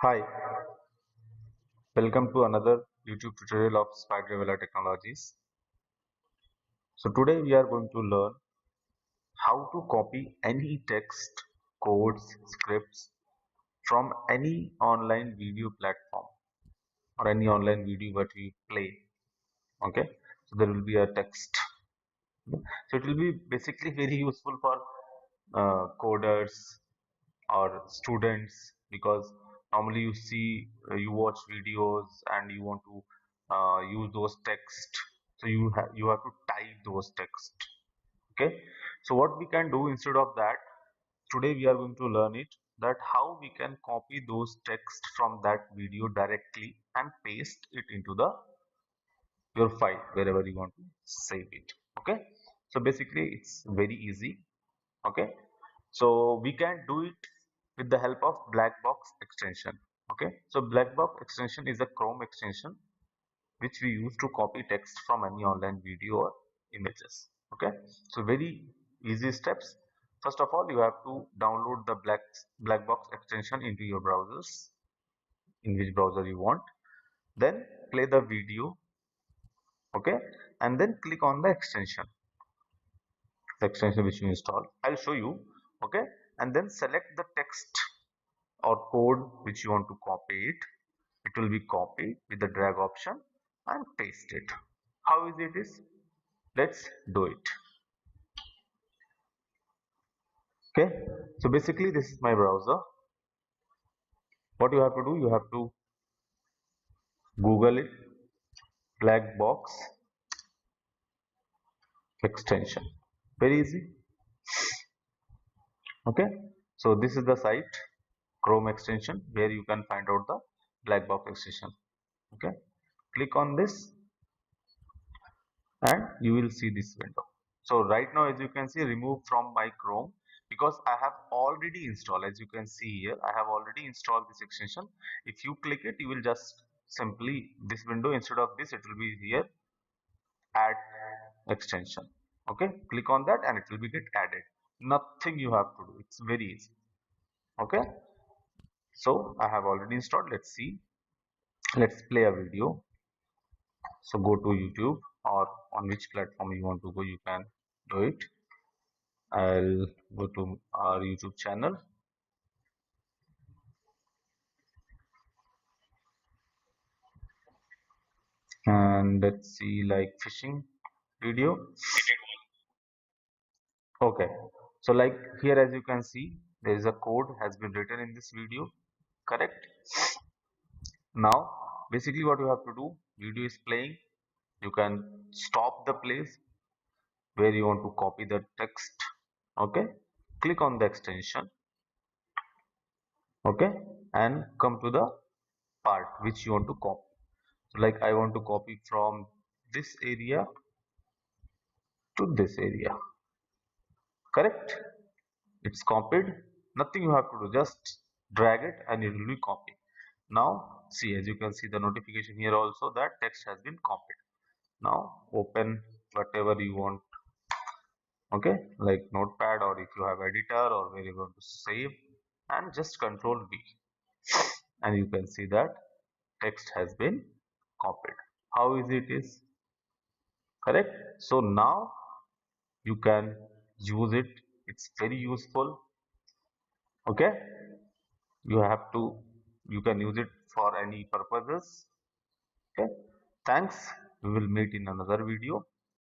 Hi, welcome to another YouTube tutorial of Spidervella Technologies. So today we are going to learn how to copy any text, codes, scripts from any online video platform or any online video that we play. Okay, so there will be a text. So it will be basically very useful for coders or students, because normally you watch videos and you want to use those text, so you have to type those text. Okay, so what we can do instead of that, today we are going to learn it, that how we can copy those text from that video directly and paste it into the your file wherever you want to save it. Okay, so basically it's very easy. Okay, so we can do it with the help of Blackbox extension. Okay, so Blackbox extension is a Chrome extension which we use to copy text from any online video or images. Okay, so very easy steps. First of all, you have to download the Blackbox extension into your browsers, in which browser you want. Then play the video. Okay, and then click on the extension which you install. I'll show you. Okay, and then select the text or code which you want to copy it. It will be copied with the drag option and paste it. How easy it is? Let's do it. Okay, so basically this is my browser. What you have to do, you have to Google it, Blackbox extension. Very easy. Okay, so this is the site, Chrome extension, where you can find out the Blackbox extension. Okay, click on this and you will see this window. So right now, as you can see, remove from my Chrome, because I have already installed. As you can see here, I have already installed this extension. If you click it, you will just simply this window, instead of this, it will be here, add extension. Okay, click on that and it will be get added. Nothing you have to do. It's very easy. Okay, so I have already installed. Let's see. Let's play a video. So go to YouTube, or on which platform you want to go, you can do it. I'll go to our YouTube channel. And let's see, like phishing video. Okay, so like here, as you can see, there is a code has been written in this video, correct? Now basically what you have to do, video is playing, you can stop the place where you want to copy the text. Okay, click on the extension. Okay, and come to the part which you want to copy. So like I want to copy from this area to this area, correct? It's copied. Nothing you have to do, just drag it and it will be copied. Now see, as you can see the notification here also, that text has been copied. Now open whatever you want. Okay, like notepad, or if you have editor, or where you want to save, and just control V, and you can see that text has been copied. How easy it is, correct? So now you can use it. It's very useful. Okay, you have to, you can use it for any purposes. Okay, thanks. We will meet in another video.